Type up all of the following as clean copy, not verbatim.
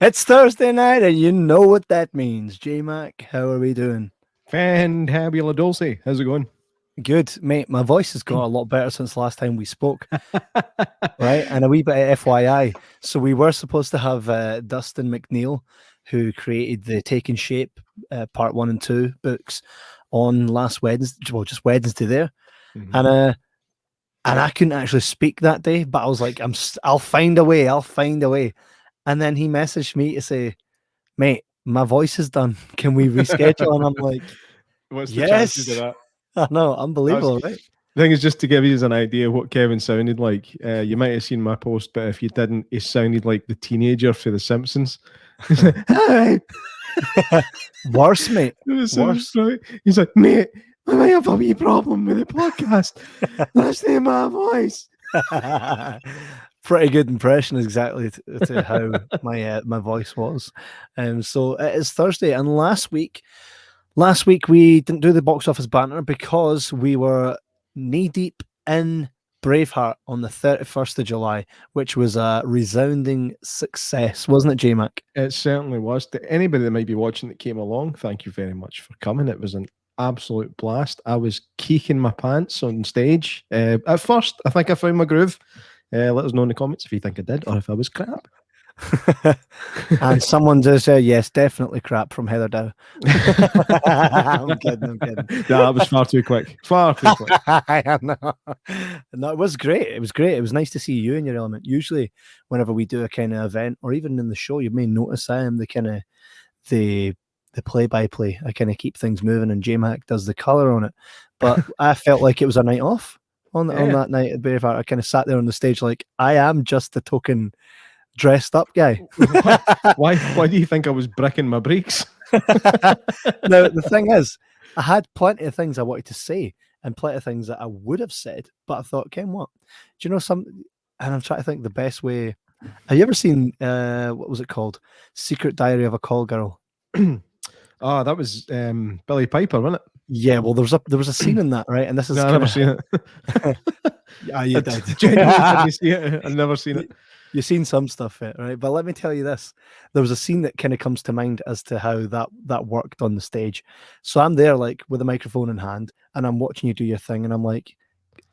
It's Thursday night, and you know what that means. J-Mac, how are we doing? Fantabula Dulce. How's it going? Good, mate. My voice has got a lot better since last time we spoke, right? And a wee bit of FYI. So we were supposed to have Dustin McNeil, who created the Taking Shape Part 1 and 2 books, on last Wednesday. Well, just Wednesday there. And I couldn't actually speak that day, but I was like, I'll find a way. I'll find a way. And then he messaged me to say, mate, my voice is done. Can we reschedule? And I'm like, What's the chances of yes. that? I know, unbelievable, right? The thing is, just to give you an idea what Kevin sounded like, you might have seen my post, but if you didn't, he sounded like the teenager for The Simpsons. Hi. Worse, mate. Worse. He's like, mate, I might have a wee problem with the podcast. Listen to my voice. Pretty good impression, exactly to how my voice was. So it is Thursday, and last week we didn't do the box office banter because we were knee deep in Braveheart on the 31st of July, which was a resounding success, wasn't it, J-Mac? It certainly was. To anybody that might be watching that came along, thank you very much for coming. It was an absolute blast. I was keeking my pants on stage. At first, I think I found my groove. Let us know in the comments if you think I did or if I was crap. And someone just said, yes, definitely crap from Heather Dow. I'm kidding. That was far too quick. Far too quick. I know. No, it was great. It was great. It was nice to see you in your element. Usually, whenever we do a kind of event or even in the show, you may notice I am the kind of the play-by-play. I kind of keep things moving, and J-Mac does the color on it. But I felt like it was a night off on that night at Braveheart. I kind of sat there on the stage like I am just the token dressed up guy. Why do you think I was bricking my brakes? Now, the thing is, I had plenty of things I wanted to say and plenty of things that I would have said, but I thought, Ken, what? Do you know some? And I'm trying to think the best way. Have you ever seen, what was it called? Secret Diary of a Call Girl? Oh, that was Billy Piper, wasn't it? Yeah, well, there was a scene in that, right? And this is I've never seen it. Yeah, you did. Genuinely didn't see it. I've never seen it. You've seen some stuff, right? But let me tell you this: there was a scene that kind of comes to mind as to how that worked on the stage. So I'm there, like with a microphone in hand, and I'm watching you do your thing, and I'm like,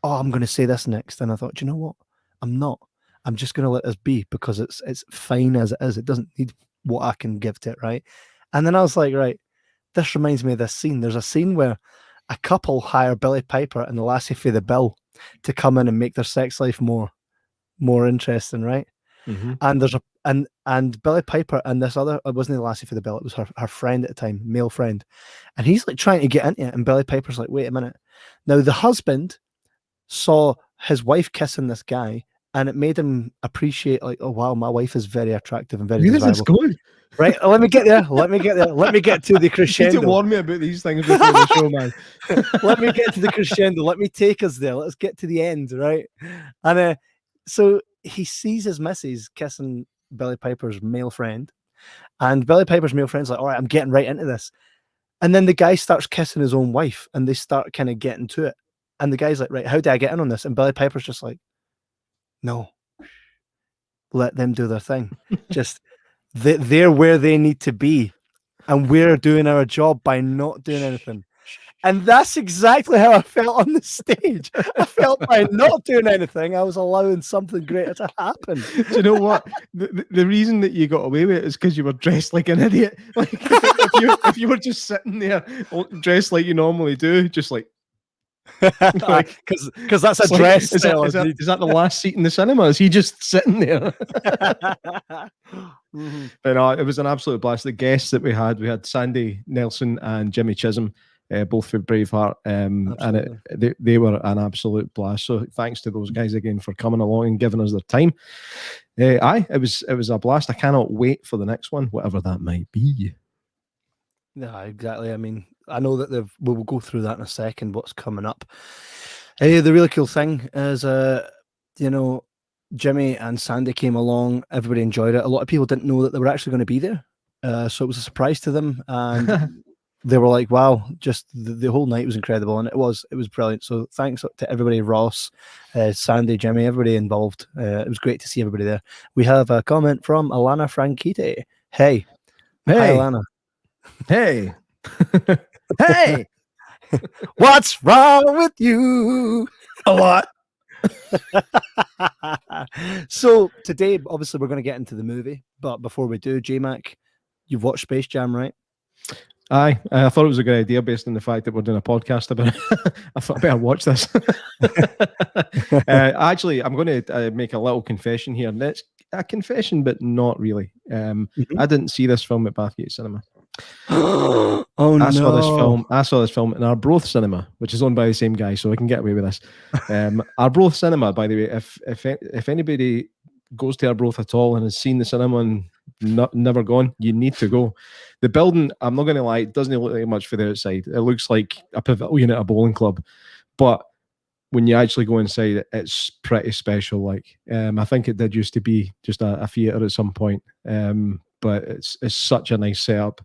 "Oh, I'm going to say this next," and I thought, "Do you know what? I'm not. I'm just going to let this be because it's fine as it is. It doesn't need what I can give to it, right?" And then I was like, "Right, this reminds me of this scene. There's a scene where a couple hire Billy Piper and the lassie for the bill to come in and make their sex life more interesting, right?" And there's and Billy Piper and this other, it wasn't the lassie for the bill, it was her friend at the time, male friend, and he's like trying to get into it, and Billy Piper's like, wait a minute. Now the husband saw his wife kissing this guy, and it made him appreciate, like, oh wow, my wife is very attractive and very desirable. Right, let me get there. Let me get to the crescendo. You need to warn me about these things before the show, man. Let me get to the crescendo. Let me take us there. Let's get to the end, right? And so he sees his missus kissing Billy Piper's male friend, and Billy Piper's male friend's like, all right, I'm getting right into this. And then the guy starts kissing his own wife, and they start kind of getting to it. And the guy's like, right, how do I get in on this? And Billy Piper's just like, no, let them do their thing. Just they're where they need to be, and we're doing our job by not doing anything. And that's exactly how I felt on the stage. I felt by not doing anything, I was allowing something greater to happen. Do you know what? The reason that you got away with it is because you were dressed like an idiot. Like if you were just sitting there dressed like you normally do, just like because that's a dress like, style. Is that the last seat in the cinema? Is he just sitting there? But no, it was an absolute blast. The guests that we had Sandy Nelson and Jimmy Chisholm, both for Braveheart, and they were an absolute blast. So thanks to those guys again for coming along and giving us their time. It was a blast. I cannot wait for the next one, whatever that might be. Yeah, exactly. I mean, I know that we'll go through that in a second, what's coming up. The really cool thing is, Jimmy and Sandy came along, everybody enjoyed it. A lot of people didn't know that they were actually going to be there. So it was a surprise to them. And they were like, wow, just the whole night was incredible. And it was brilliant. So thanks to everybody, Ross, Sandy, Jimmy, everybody involved. It was great to see everybody there. We have a comment from Alana Franchitti, Hey. Hi, Hey. Alana. Hey. Hey. What's wrong with you? A lot. So today, obviously, we're going to get into the movie. But before we do, J-Mac, you've watched Space Jam, right? Aye, I thought it was a good idea based on the fact that we're doing a podcast about it. I thought I better watch this. Actually, I'm going to make a little confession here. And it's a confession, but not really. I didn't see this film at Bathgate Cinema. Oh I saw this no! film. I saw this film in Arbroath Cinema, which is owned by the same guy, so I can get away with this. Arbroath Cinema, by the way, if anybody goes to Arbroath at all and has seen the cinema and never gone, you need to go. The building, I'm not going to lie, it doesn't look like much for the outside. It looks like a pavilion at a bowling club, but when you actually go inside, it's pretty special. Like, I think it did used to be just a theatre at some point, but it's such a nice setup.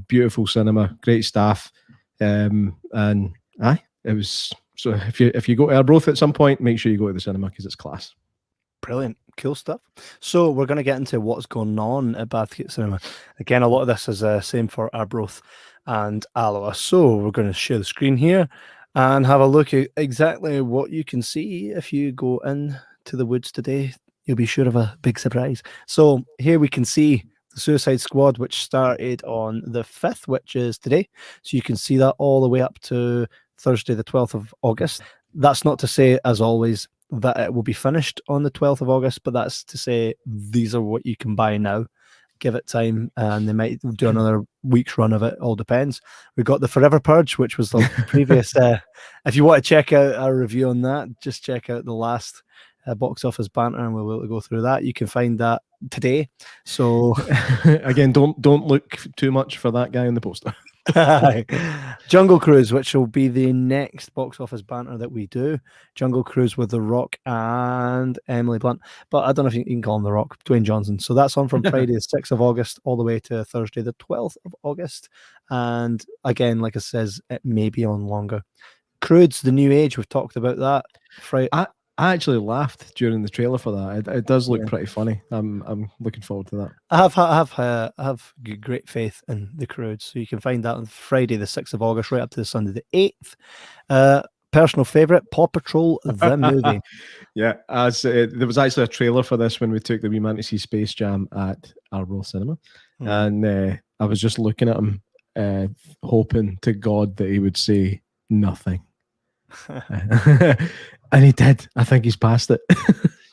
Beautiful cinema, great staff, and it was. So if you go to Arbroath at some point, make sure you go to the cinema because it's class. Brilliant, cool stuff. So we're going to get into what's going on at Bathgate Cinema. Again, a lot of this is same for Arbroath and Alloa. So we're going to share the screen here and have a look at exactly what you can see if you go in to the woods today. You'll be sure of a big surprise. So here we can see the Suicide Squad, which started on the 5th, which is today. So you can see that all the way up to Thursday, the 12th of August. That's not to say, as always, that it will be finished on the 12th of August, but that's to say these are what you can buy now. Give it time, and they might do another week's run of it. All depends. We got the Forever Purge, which was the previous. If you want to check out our review on that, just check out the last box office banter, and we'll be able to go through that. You can find that today. So again, don't look too much for that guy on the poster. Jungle Cruise, which will be the next box office banter that we do. Jungle Cruise with The Rock and Emily Blunt. But I don't know if you can call him The Rock, Dwayne Johnson. So that's on from Friday the 6th of August all the way to Thursday the 12th of August. And again, like it says, it may be on longer. Crudes, The New Age, we've talked about that. Friday. I actually laughed during the trailer for that. It does look pretty funny. I'm looking forward to that. I have great faith in the Crowds, so you can find that on Friday the 6th of August, right up to the Sunday the 8th. Personal favorite, Paw Patrol the movie. Yeah, there was actually a trailer for this when we took the wee man to see Space Jam at Arbroath Cinema, and I was just looking at him, hoping to God that he would say nothing. And he did. I think he's passed it.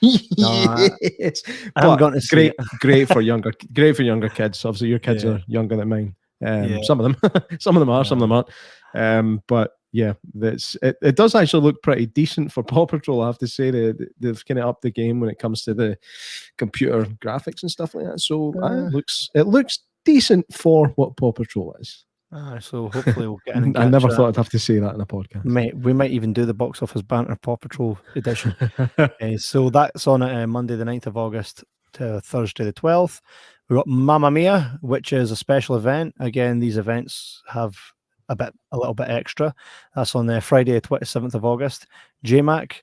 Yes. I'm going to see great for younger kids. Obviously, your kids are younger than mine. Some of them are, some of them aren't. But yeah, it does actually look pretty decent for Paw Patrol. I have to say they've kind of upped the game when it comes to the computer graphics and stuff like that. So it looks decent for what Paw Patrol is. So hopefully we'll get in. I never thought I'd have to say that in a podcast. We might even do the box office banter Paw Patrol edition. So that's on Monday the 9th of August to Thursday the 12th. We've got Mamma Mia, which is a special event. Again, these events have a little bit extra. That's on Friday the 27th of August. J-Mac,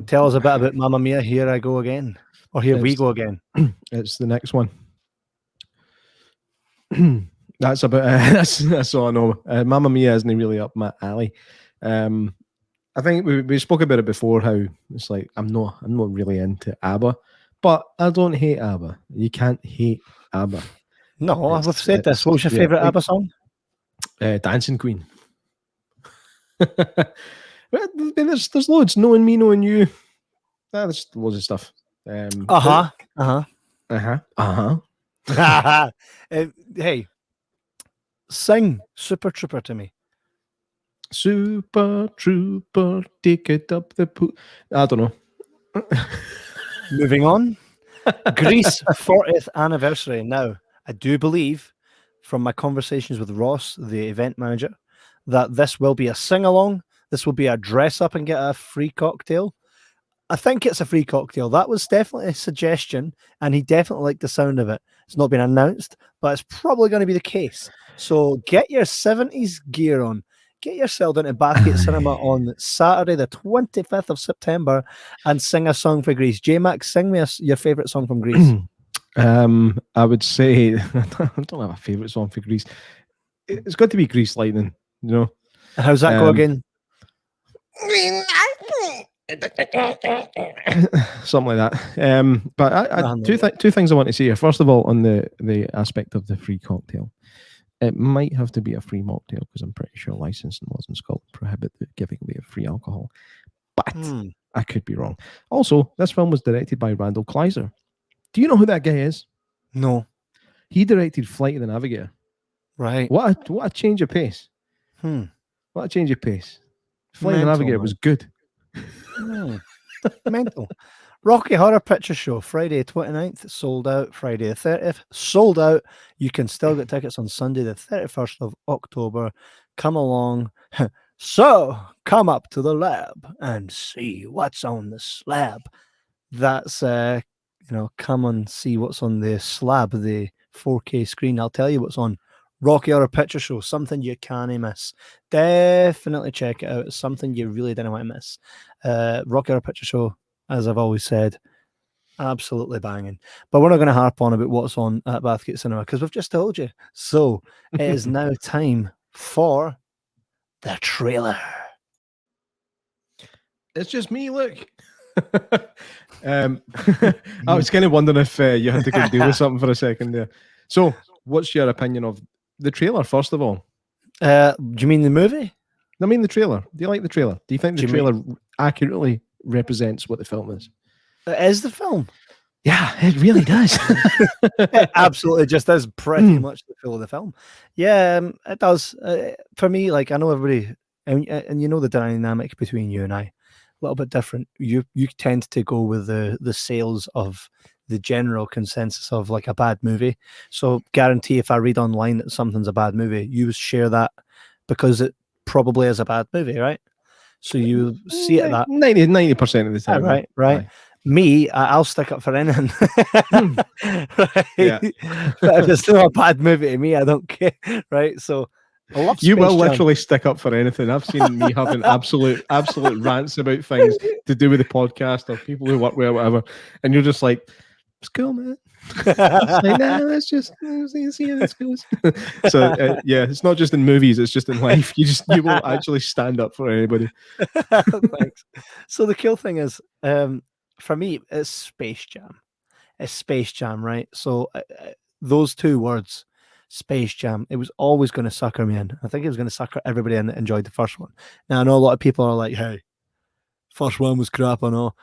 tell us a bit about Mamma Mia. Here I go again. Or here we go again. It's the next one. That's about that's all I know. Mamma Mia isn't really up my alley. I think we spoke about it before. How it's like I'm not really into ABBA, but I don't hate ABBA. You can't hate ABBA. No, I've said this. What was your favorite ABBA song? Dancing Queen. There's loads. Knowing Me, Knowing You. There's loads of stuff. Hey. Sing Super Trooper to me. Super Trooper, take it up the pool. I don't know. Moving on. Grease 40th anniversary. Now, I do believe from my conversations with Ross, the event manager, that this will be a sing-along. This will be a dress up and get a free cocktail. I think it's a free cocktail. That was definitely a suggestion, and he definitely liked the sound of it. It's not been announced, but it's probably going to be the case. So get your 70s gear on. Get yourself down to Bathgate Cinema on Saturday, the 25th of September, and sing a song for Grease. J-Mac, sing me your favourite song from Grease. I would say I don't have a favourite song for Grease. It's got to be Grease Lightning, you know. How's that go again? Something like that. But two things I want to say here. First of all, on the aspect of the free cocktail, it might have to be a free mocktail because I'm pretty sure licensing laws in Scotland prohibit the giving away of free alcohol. But I could be wrong. Also, this film was directed by Randall Kleiser. Do you know who that guy is? No. He directed Flight of the Navigator. Right. What a change of pace. What a change of pace. Flight of the Navigator was good. Mental. Rocky Horror Picture Show, Friday 29th, sold out. Friday the 30th, sold out. You can still get tickets on Sunday the 31st of October. Come along. So, come up to the lab and see what's on the slab. That's, come and see what's on the slab, the 4K screen. I'll tell you what's on Rocky Horror Picture Show, something you can't miss. Definitely check it out. It's something you really didn't want to miss. Rocky Horror Picture Show, as I've always said, absolutely banging. But we're not going to harp on about what's on at Bathgate Cinema because we've just told you. So it is now time for the trailer. It's just me, look. I was kind of wondering if you had to go deal with something for a second there. So, what's your opinion of the trailer, first of all? Do you mean the movie? I mean the trailer. Do you like the trailer? Do you think the trailer accurately represents what the film is? It is the film. Yeah, it really does. It absolutely just is pretty much the feel of the film. Yeah, it does. For me, like I know everybody, and you know the dynamic between you and I, a little bit different. You tend to go with the sales of the general consensus of like a bad movie. So guarantee if I read online that something's a bad movie, you share that because it probably is a bad movie, right? So you see it that 90% of the time. Right. Aye. Me, I'll stick up for anything. Right? Yeah. But if it's not a bad movie to me, I don't care. Right. So I love you Space will Jam. literally stick up for anything. I've seen me having absolute rants about things to do with the podcast or people who work with or whatever. And you're just like, it's cool, man. It's like, nah, let's just see how this goes. So yeah, it's not just in movies, it's just in life. You will actually stand up for anybody. Thanks. So the cool thing is, for me, it's Space Jam. It's Space Jam, right? So those two words, Space Jam, it was always going to sucker me in. I think it was going to sucker everybody in that enjoyed the first one. Now I know a lot of people are like, "Hey, first one was crap," I know.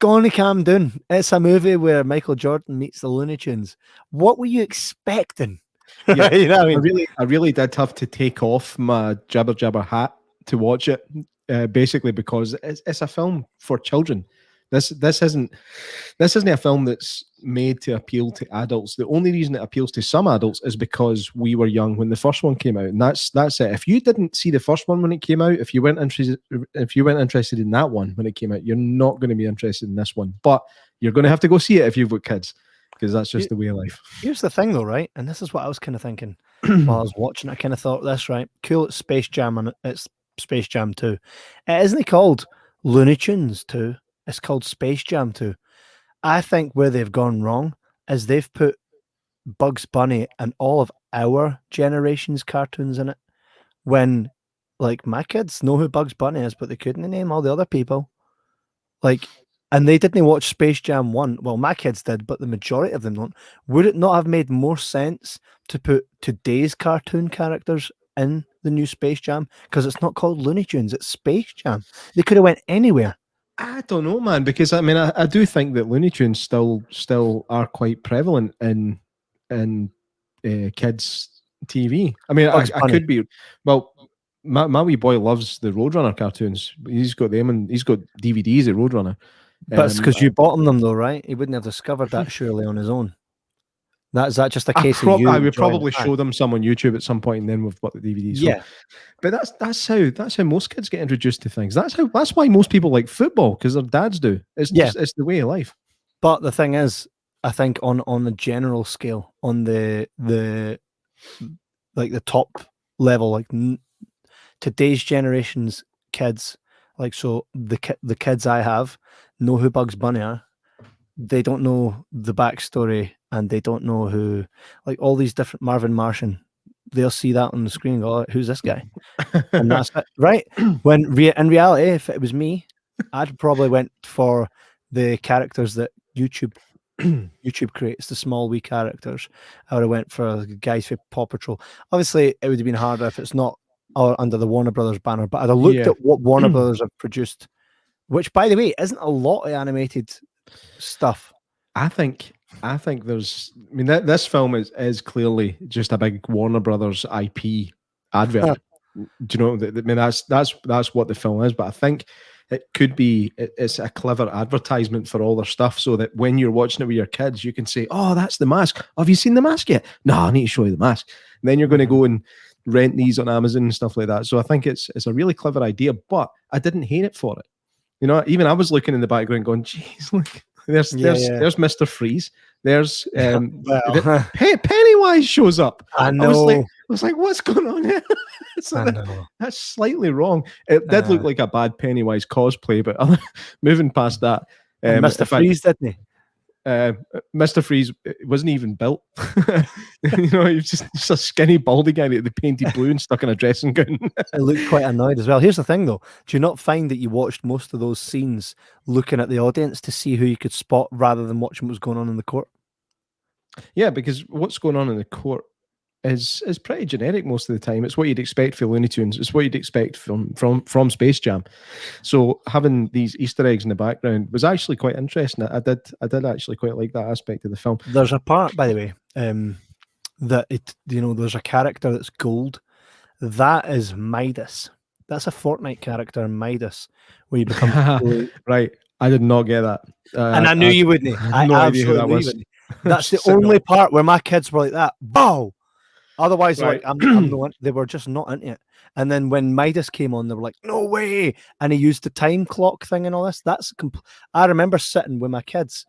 Gonna calm down. It's a movie where Michael Jordan meets the Looney Tunes. What were you expecting? Yeah, you know what I mean? I really did have to take off my jabber jabber hat to watch it, basically because it's a film for children. This isn't a film that's made to appeal to adults. The only reason it appeals to some adults is because we were young when the first one came out, and that's it. If you didn't see the first one when it came out, if you weren't interested in that one when it came out, you're not going to be interested in this one. But you're going to have to go see it if you've got kids, because that's just the way of life. Here's the thing, though, right? And this is what I was kind of thinking while I was watching. I kind of thought this, right? Cool, it's Space Jam, and it's Space Jam 2. Isn't called Looney Tunes 2? It's called Space Jam 2. I think where they've gone wrong is they've put Bugs Bunny and all of our generation's cartoons in it. When, like, my kids know who Bugs Bunny is, but they couldn't name all the other people. Like, and they didn't watch Space Jam 1. Well, my kids did, but the majority of them don't. Would it not have made more sense to put today's cartoon characters in the new Space Jam? Because it's not called Looney Tunes, it's Space Jam. They could have went anywhere. I don't know, man, because I mean, I do think that Looney Tunes still are quite prevalent in kids' TV. I mean, I could be. Well, my wee boy loves the Roadrunner cartoons. He's got them, and he's got DVDs of Roadrunner. But it's because you bought him them, though, right? He wouldn't have discovered that surely on his own. Is that just a case of you? I would probably show them some on YouTube at some point, and then we've got the DVDs. Yeah, but that's how most kids get introduced to things. That's why most people like football, because their dads do. It's the way of life. But the thing is, I think on the general scale, on the like the top level, like today's generation's kids, like so the kids I have know who Bugs Bunny are. They don't know the backstory and they don't know who, like all these different Marvin Martian, they'll see that on the screen and go, oh, who's this guy? And that's it, right? When in reality, if it was me, I'd probably went for the characters that YouTube creates, the small wee characters. I would have went for the guys for Paw Patrol. Obviously, it would have been harder if it's not under the Warner Brothers banner, but I'd have looked at what Warner Brothers have produced, which, by the way, isn't a lot of animated stuff. I think there's. I mean, this film is clearly just a big Warner Brothers IP advert. Do you know? I mean, that's what the film is. But I think it could be. It's a clever advertisement for all their stuff, so that when you're watching it with your kids, you can say, "Oh, that's the Mask. Have you seen the Mask yet? No, I need to show you the Mask." And then you're going to go and rent these on Amazon and stuff like that. So I think it's a really clever idea. But I didn't hate it for it. You know, even I was looking in the background, going, "Jeez, look." There's Mr. Freeze. There's Pennywise shows up. I know. I was like, what's going on here? That's slightly wrong. It did look like a bad Pennywise cosplay, but moving past that, Mr. Freeze, didn't he? Mr. Freeze wasn't even built. You know, he was just a skinny, baldy guy that they painted blue and stuck in a dressing gown. It looked quite annoyed as well. Here's the thing, though. Do you not find that you watched most of those scenes looking at the audience to see who you could spot rather than watching what was going on in the court? Yeah, because what's going on in the court is pretty generic most of the time. It's what you'd expect for Looney Tunes. It's what you'd expect from Space Jam. So having these Easter eggs in the background was actually quite interesting. I did actually quite like that aspect of the film. There's a part, by the way, that there's a character that's gold. That is Midas. That's a Fortnite character, Midas, where you become right. I did not get that, and I knew you wouldn't. I had no idea who that was. That's the only part where my kids were like that. Wow. Otherwise, right. Like I'm the one. They were just not into it. And then when Midas came on, they were like, "No way!" And he used the time clock thing and all this. I remember sitting with my kids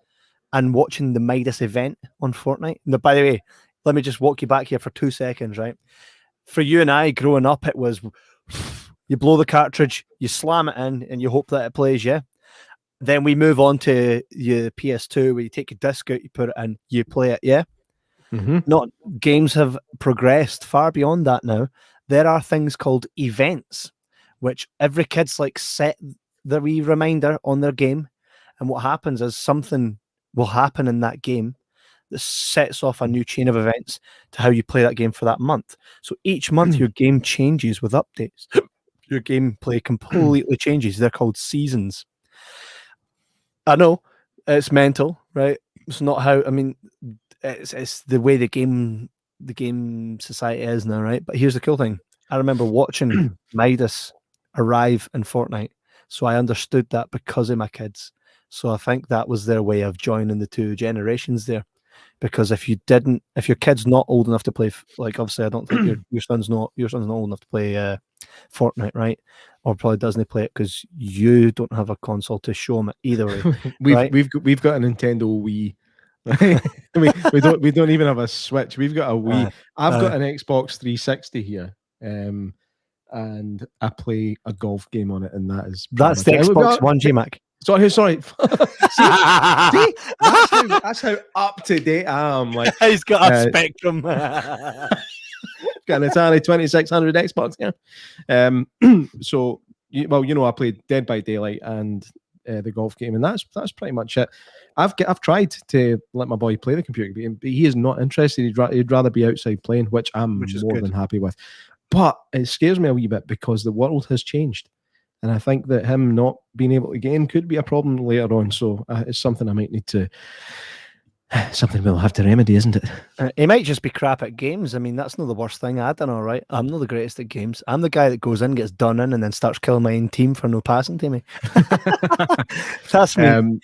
and watching the Midas event on Fortnite. Now, by the way, let me just walk you back here for 2 seconds, right? For you and I, growing up, it was you blow the cartridge, you slam it in, and you hope that it plays. Yeah. Then we move on to your PS2, where you take a disc out, you put it in, you play it. Yeah. Not games have progressed far beyond that now. There are things called events, which every kid's like set the wee reminder on their game, and what happens is something will happen in that game that sets off a new chain of events to how you play that game for that month. So each month your game changes with updates. Your gameplay completely changes. They're called seasons. I know it's mental, right? It's not how. I mean. It's the way the game society is now, right? But here's the cool thing. I remember watching Midas arrive in Fortnite, so I understood that because of my kids. So I think that was their way of joining the two generations there. Because if your kid's not old enough to play, like obviously I don't think your son's not old enough to play Fortnite, right? Or probably doesn't play it because you don't have a console to show him it either way. We've got a Nintendo Wii. we don't even have a Switch. We've got a Wii. I've got an Xbox 360 here, and I play a golf game on it, and that's the Xbox One, Mack. Sorry. see, that's how up to date I am. Like he's got a Spectrum. Got an Atari 2600 Xbox. Yeah. So I played Dead by Daylight and the golf game, and that's pretty much it. I've tried to let my boy play the computer game, but he is not interested. He'd rather be outside playing, which I'm more than happy with. But it scares me a wee bit because the world has changed, and I think that him not being able to game could be a problem later on. So it's something I might need to. Something we'll have to remedy, isn't it? He might just be crap at games. I mean, that's not the worst thing. I don't know, right? I'm not the greatest at games. I'm the guy that goes in, gets done in, and then starts killing my own team for no passing to me. That's me.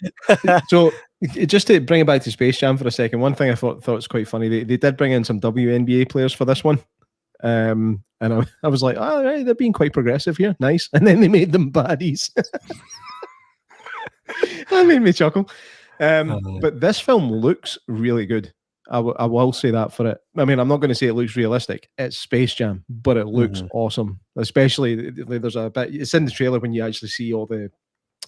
So, just to bring it back to Space Jam for a second, one thing I thought was quite funny. They did bring in some WNBA players for this one. And I was like, oh, right, they're being quite progressive here. Nice. And then they made them baddies. That made me chuckle. But this film looks really good. I will say that for it. I mean, I'm not going to say it looks realistic. It's Space Jam, but it looks awesome. Especially there's a bit. It's in the trailer when you actually see all the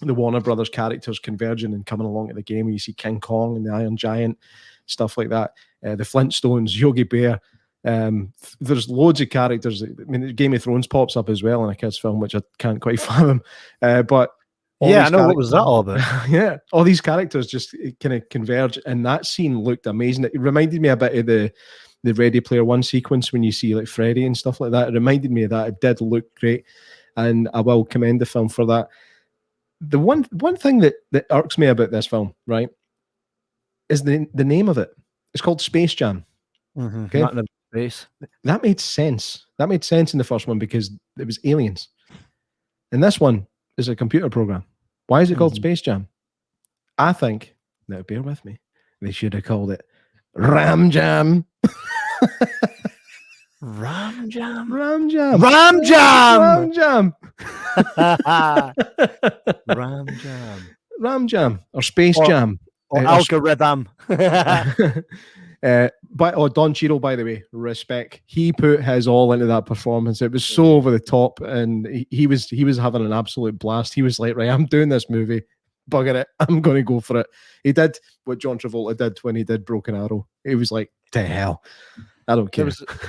Warner Brothers characters converging and coming along at the game. Where you see King Kong and the Iron Giant, stuff like that. The Flintstones, Yogi Bear. There's loads of characters. I mean, Game of Thrones pops up as well in a kids' film, which I can't quite fathom. But I know. What was that all about? Yeah, all these characters just kind of converge, and that scene looked amazing. It reminded me a bit of the Ready Player One sequence when you see like Freddy and stuff like that. It reminded me of that. It did look great, and I will commend the film for that. The one thing that irks me about this film, right, is the name of it. It's called Space Jam. Mm-hmm. Okay, not in space. That made sense. That made sense in the first one because it was aliens, and this one is a computer program. Why is it called Space Jam? I think, now bear with me, they should have called it Ram Jam. Ram Jam? Ram Jam. Ram Jam! Ram Jam. Ram Jam. Ram Jam. Or Space Jam. Or Algorithm. Don Cheadle, by the way, respect. He put his all into that performance. It was so over the top, and he was having an absolute blast. He was like, right, I'm doing this movie. Bugger it. I'm going to go for it. He did what John Travolta did when he did Broken Arrow. He was like, to hell. I don't care.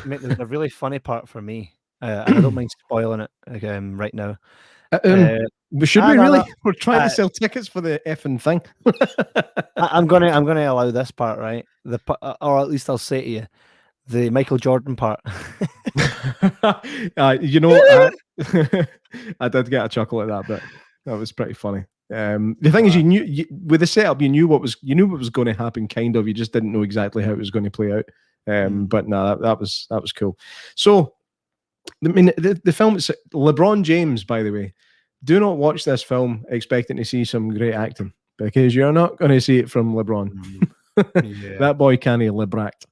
There was a really funny part for me, and I don't mind spoiling it right now. Should we really? We're trying to sell tickets for the effing thing. I'm gonna allow this part, right? Or at least I'll say to you, the Michael Jordan part. You know, I did get a chuckle at that bit. That was pretty funny. The thing is, you knew with the setup, you knew what was going to happen. Kind of, you just didn't know exactly how it was going to play out. But no, that was cool. So, I mean, the film is LeBron James, by the way. Do not watch this film expecting to see some great acting, because you're not going to see it from LeBron. Yeah. That boy can't libract.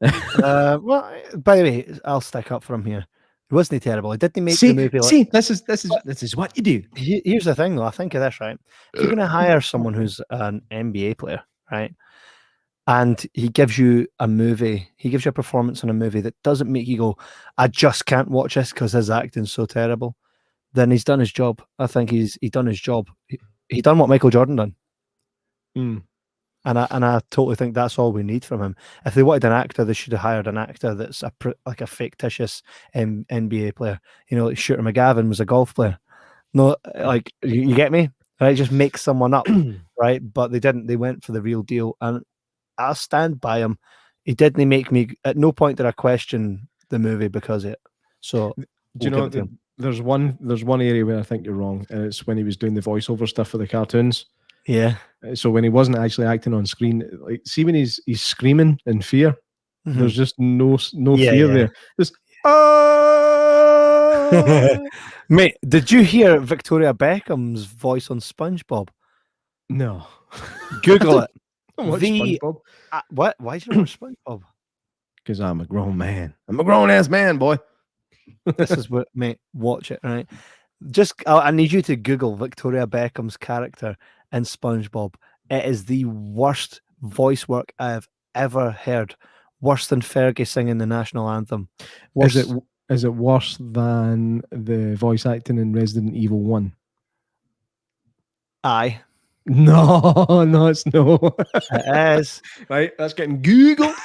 Well, by the way, I'll stick up for him here. It wasn't terrible. It didn't make the movie. This is what you do. Here's the thing, though. I think of this, right? If you're going to hire someone who's an NBA player, right, and he gives you a movie, he gives you a performance in a movie that doesn't make you go, I just can't watch this because his acting's so terrible, then he's done his job. I think he's done his job. He done what Michael Jordan done. And I totally think that's all we need from him. If they wanted an actor, they should have hired an actor that's like a fictitious NBA player. You know, like Shooter McGavin was a golf player. No, like you get me, right? Just make someone up, right? But they didn't. They went for the real deal, and I'll stand by him. He didn't make me. At no point did I question the movie because of it. So, do you know? There's one area where I think you're wrong, and it's when he was doing the voiceover stuff for the cartoons. Yeah. So when he wasn't actually acting on screen, like see when he's screaming in fear, there's just no fear there. Just Mate, did you hear Victoria Beckham's voice on SpongeBob? No. Google it. SpongeBob. What? Why do you not watch SpongeBob? Because I'm a grown man. I'm a grown ass man, boy. This is what, mate. Watch it, right? I need you to Google Victoria Beckham's character in SpongeBob. It is the worst voice work I have ever heard. Worse than Fergie singing the national anthem. Is it worse than the voice acting in Resident Evil 1? Aye. No, it's no. It is. Right, that's getting Googled.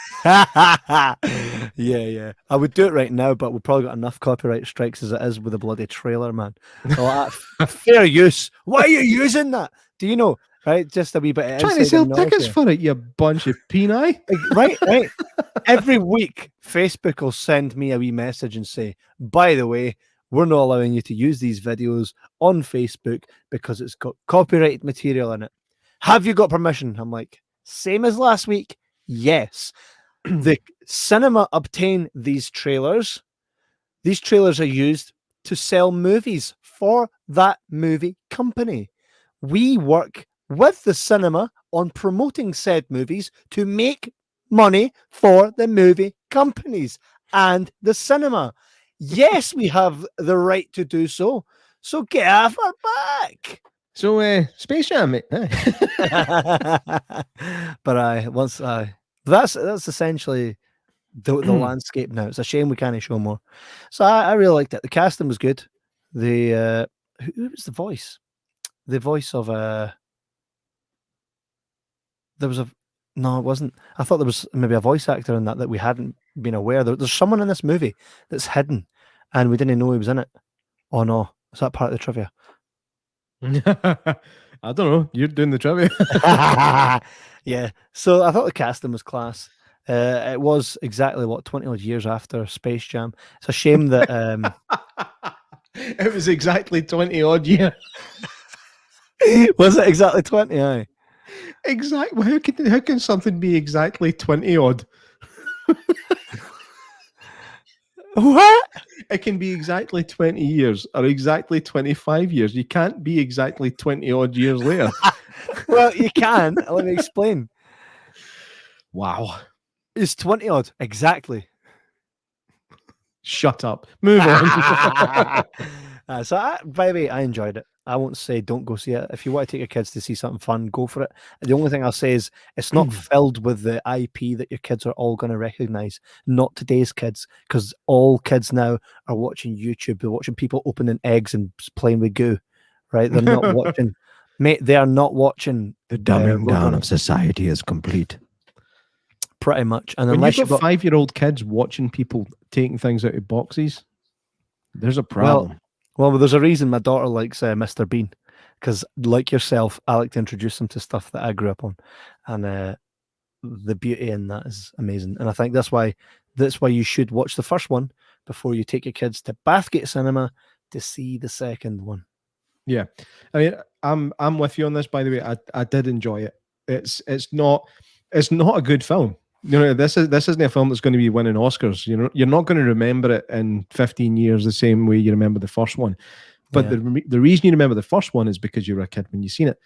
Yeah. I would do it right now, but we've probably got enough copyright strikes as it is with a bloody trailer, man. Fair use. Why are you using that? Do you know? Right, just a wee bit. Trying to sell tickets for it, you bunch of peanut. Right. Every week, Facebook will send me a wee message and say, by the way, we're not allowing you to use these videos on Facebook because it's got copyrighted material in it. Have you got permission? I'm like, same as last week. Yes. The cinema obtain these trailers. These trailers are used to sell movies for that movie company. We work with the cinema on promoting said movies to make money for the movie companies and the cinema. Yes, we have the right to do so. So get off our back. So Space Jam, mate. But that's essentially the landscape now. It's a shame we can't show more. So I really liked it. The casting was good. The who was the voice? The voice of there was No, it wasn't. I thought there was maybe a voice actor in that we hadn't been aware. There's someone in this movie that's hidden, and we didn't know he was in it. Oh no, is that part of the trivia? I don't know. You're doing the trivia. Yeah. So I thought the casting was class. It was exactly 20 odd years after Space Jam. It's a shame that It was exactly 20 odd years. was it exactly 20? Aye. Exactly. How can something be exactly 20 odd? What? It can be exactly 20 years or exactly 25 years. You can't be exactly 20 odd years later. Well, you can. Let me explain. Wow. It's 20 odd. Exactly. Shut up. Move on. By the way, I enjoyed it. I won't say don't go see it. If you want to take your kids to see something fun, go for it. The only thing I'll say is it's not filled with the IP that your kids are all going to recognize. Not today's kids, because all kids now are watching YouTube. They're watching people opening eggs and playing with goo, right? They're not watching, mate. They are not watching. The dumbing down of society is complete. Pretty much. And when unless you've got 5-year-old kids watching people taking things out of boxes, there's a problem. Well, there's a reason my daughter likes Mr. Bean, because like yourself, I like to introduce them to stuff that I grew up on, and the beauty in that is amazing. And I think that's why you should watch the first one before you take your kids to Bathgate Cinema to see the second one. Yeah, I mean, I'm with you on this. By the way, I did enjoy it. It's not a good film. You know, this isn't a film that's going to be winning Oscars. You know, you're not going to remember it in 15 years the same way you remember the first one. But the reason you remember the first one is because you were a kid when you seen it.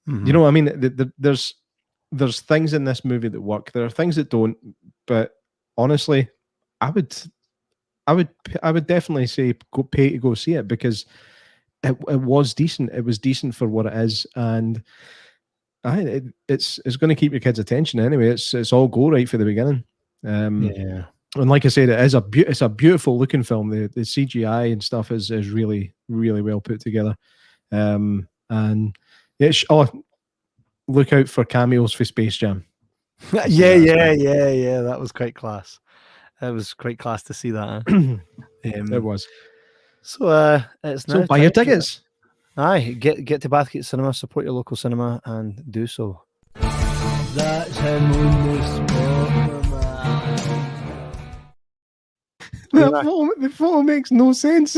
Mm-hmm. You know what I mean? There's things in this movie that work. There are things that don't. But honestly, I would definitely say pay to go see it, because it was decent. It was decent for what it is, and it's going to keep your kids' attention anyway. It's all go right for the beginning. And like I said, it's a beautiful looking film. The CGI and stuff is really, really well put together. And look out for cameos for Space Jam. Yeah. That was quite class. It was quite class to see that. It was. So it's now buy your tickets. Aye, get to Bathgate Cinema, support your local cinema, and do so. That's him on the spot. The photo makes no sense.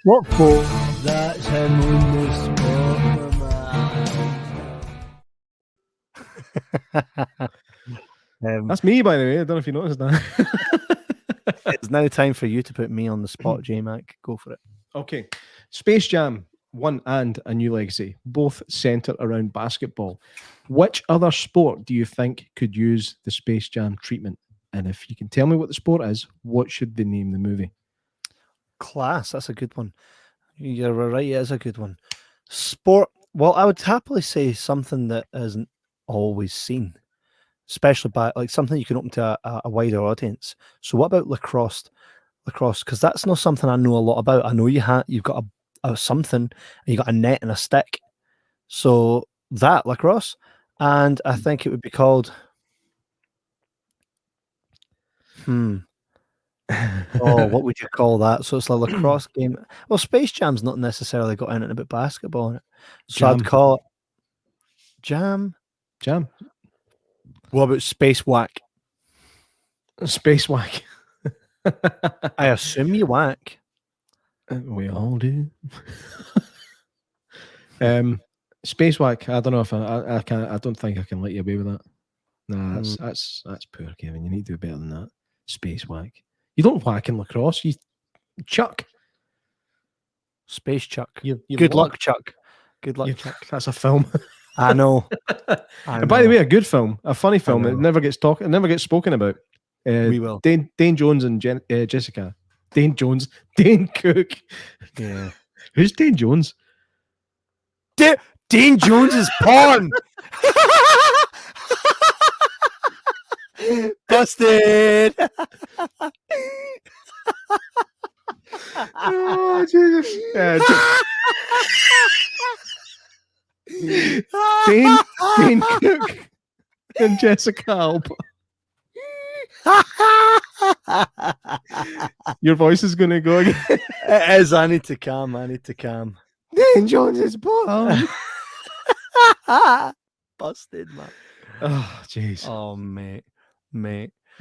What photo? That's him on the spot. That's me, by the way. I don't know if you noticed that. It's now time for you to put me on the spot, J-Mac. Go for it. Okay. Space Jam 1 and A New Legacy both center around basketball. Which other sport do you think could use the Space Jam treatment? And if you can tell me what the sport is, what should they name the movie? Class. That's a good one. You're right. It is a good one. Sport. Well, I would happily say something that isn't always seen, especially by like something you can open to a wider audience. So what about lacrosse? Because that's not something I know a lot about. I know you've got a something, and you got a net and a stick. So that lacrosse, and I think it would be called. Oh, what would you call that? So it's a lacrosse game. Well, Space Jam's not necessarily got anything about basketball in it. So I'd call it Jam. What about Space Whack? Space Whack. I assume you whack. We all do. Space Whack. I don't know if I can. I don't think I can let you away with that. Nah, that's poor, Kevin. You need to do better than that. Space Whack. You don't whack in lacrosse. You chuck. Space Chuck. You Good luck, Chuck. Good luck, Chuck. That's a film. I know. And by the way, a good film, a funny film. It never gets spoken about. We will. Dane Jones and Jessica. Dane Jones. Dane Cook. Yeah. Who's Dane Jones? Dane Jones is porn. Busted. Oh, Jesus. Dane Cook. and Jessica Alba. Your voice is going to go again. It is. I need to calm. Dan Jones's ball. Busted, man. Oh, jeez. Oh, mate.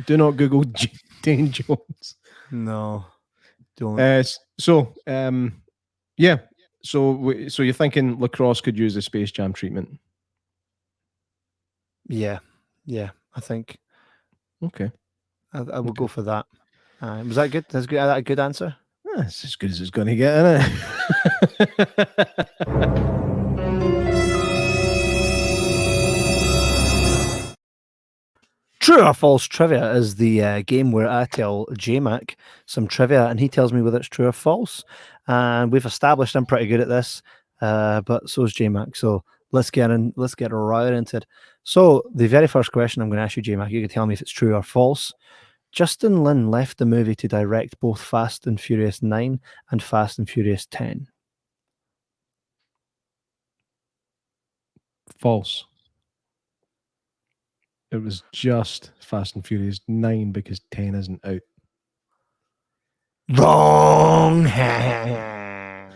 Do not Google Dan Jones. No, don't. Yeah. So you're thinking lacrosse could use the Space Jam treatment? Yeah. I think. Okay. I will go for that. Was that good? That's good. That a good answer. That's as good as it's going to get, isn't it? True or false trivia is the game where I tell J-Mac some trivia and he tells me whether it's true or false. And we've established I'm pretty good at this, but so is J-Mac. So let's get right into it. So the very first question I'm going to ask you, J-Mac, you can tell me if it's true or false. Justin Lin left the movie to direct both Fast and Furious 9 and Fast and Furious 10. False. It was just Fast and Furious 9 because 10 isn't out. Wrong. Damn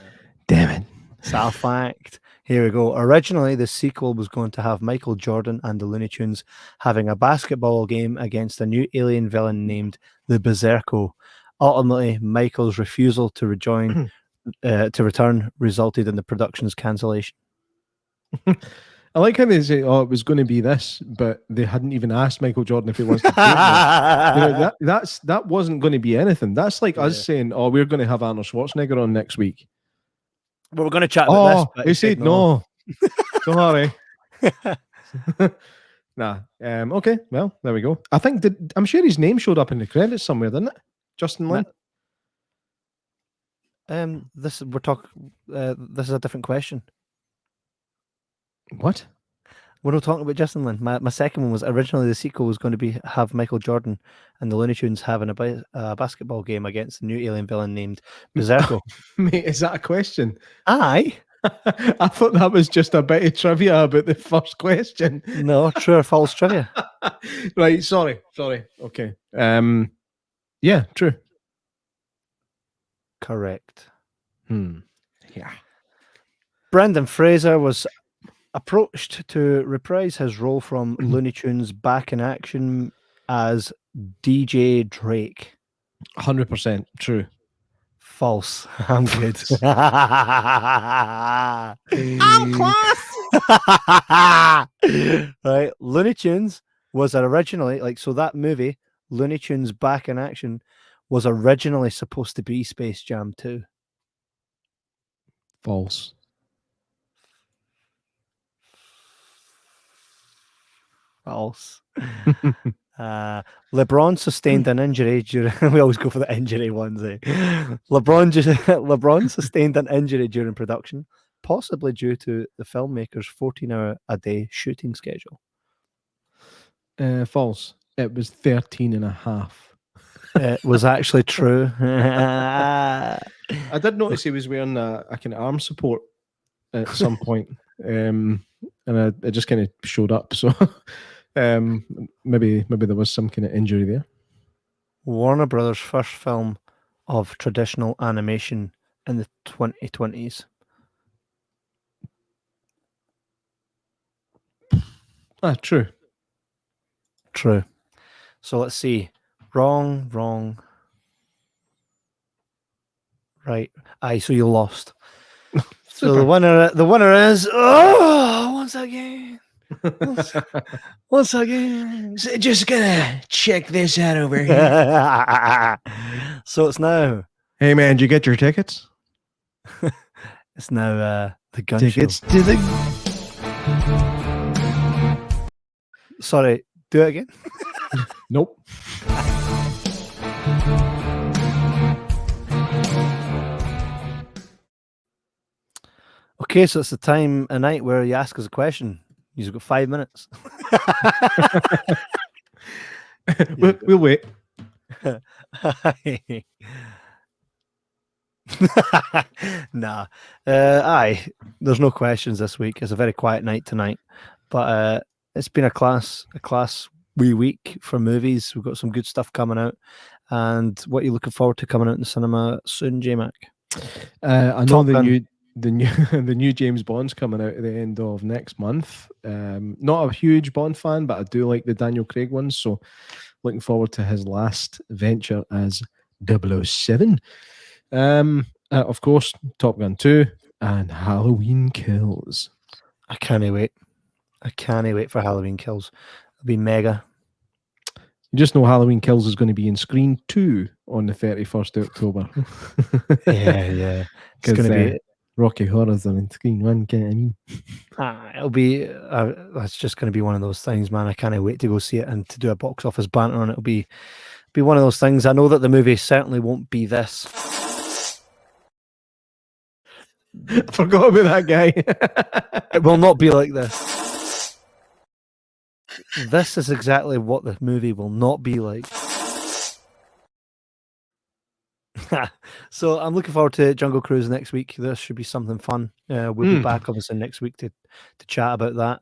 it. South fact. Here we go. Originally, the sequel was going to have Michael Jordan and the Looney Tunes having a basketball game against a new alien villain named the Berserko. Ultimately, Michael's refusal to return resulted in the production's cancellation. I like how they say, it was going to be this, but they hadn't even asked Michael Jordan if he wants to do it. That wasn't going to be anything. That's like us saying, we're going to have Arnold Schwarzenegger on next week. Well, we're going to chat about this. But he said no. Don't worry. Nah. Okay. Well, there we go. I think I'm sure his name showed up in the credits somewhere, didn't it? Justin Lin. This is a different question. What? We're not talking about Justin Lin. My second one was originally the sequel was going to have Michael Jordan and the Looney Tunes having a basketball game against a new alien villain named Berserko. Mate, is that a question? Aye. I thought that was just a bit of trivia about the first question. No, true or false trivia. Right, sorry. Okay. Yeah, true. Correct. Yeah. Brendan Fraser was approached to reprise his role from Looney Tunes Back in Action as DJ Drake. 100% true. False. I'm good. I'm close. Right. Looney Tunes was originally that movie, Looney Tunes Back in Action, was originally supposed to be Space Jam 2. False. False. LeBron sustained an injury during. We always go for the injury ones. LeBron sustained an injury during production, possibly due to the filmmaker's 14-hour-a-day shooting schedule. False. It was 13 and a half. It was actually true. I did notice he was wearing a kind of arm support at some point, and it just kind of showed up. So maybe there was some kind of injury there. Warner Brothers' first film of traditional animation in the 2020s. True. True. So let's see. Wrong. Right. Aye, so you lost. So the winner is once again. So just gonna check this out over here. So it's now. Hey man, did you get your tickets? It's now the gun tickets show. To the. Sorry, do it again. Nope. Okay, so it's the time of night where you ask us a question. You've got 5 minutes. We'll wait. Nah. Aye, there's no questions this week. It's a very quiet night tonight. But It's been a class wee week for movies. We've got some good stuff coming out. And what are you looking forward to coming out in the cinema soon, J-Mac? I know Top the Gun. new James Bond's coming out at the end of next month. Not a huge Bond fan, but I do like the Daniel Craig ones. So looking forward to his last venture as 007. Of course, Top Gun 2 and Halloween Kills. I can't wait. I can't wait for Halloween Kills. It'll be mega. You just know Halloween Kills is going to be in Screen 2 on the 31st of October. Yeah. It's going to be Rocky Horrors are in Screen 1, get what I mean? It'll be that's just going to be one of those things, man. I can't wait to go see it and to do a box office banter on it. It'll be one of those things. I know that the movie certainly won't be this. I forgot about that guy. It will not be like this. This is exactly what the movie will not be like. So I'm looking forward to Jungle Cruise next week. This should be something fun. We'll be back obviously next week to chat about that.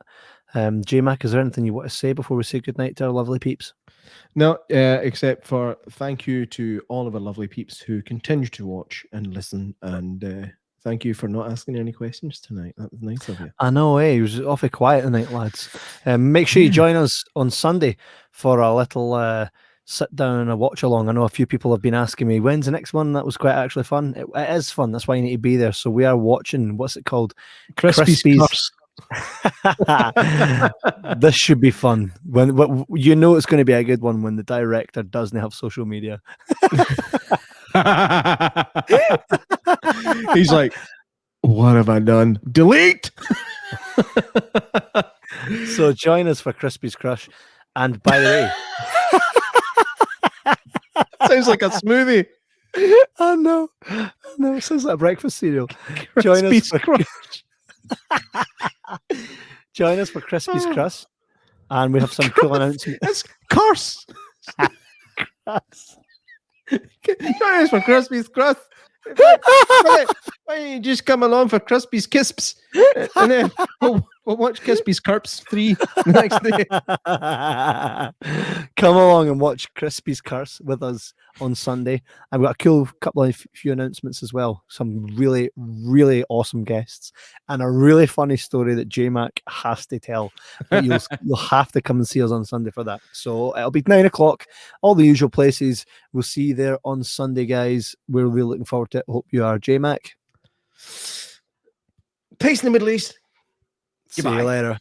J-Mac, is there anything you want to say before we say goodnight to our lovely peeps? No, except for thank you to all of our lovely peeps who continue to watch and listen, and thank you for not asking any questions tonight. That was nice of you. I know, it was awfully quiet tonight, lads. Make sure you join us on Sunday for a little sit down and a watch along. I know a few people have been asking me, when's the next one? That was quite actually fun. It is fun. That's why you need to be there. So we are watching, what's it called? Crispy's. This should be fun. When you know it's going to be a good one when the director doesn't have social media. He's like, what have I done? Delete. So join us for Crispy's Crush. And by the way, sounds like a smoothie. I know. It sounds like a breakfast cereal. Join us for join us for Crispy's Crush, and we have some cool announcements. It's curse. Join us for Crispy's Crush. Why don't you just come along for Crispy's Kisps, and then we'll watch Crispy's Curps 3 the next day. Come along and watch Crispy's Curse with us on Sunday. I've got a cool couple of few announcements as well. Some really, really awesome guests and a really funny story that J-Mac has to tell. But you'll have to come and see us on Sunday for that. So it'll be 9 o'clock, all the usual places. We'll see you there on Sunday, guys. We're really looking forward to it. Hope you are. J-Mac. Peace in the Middle East. See you later.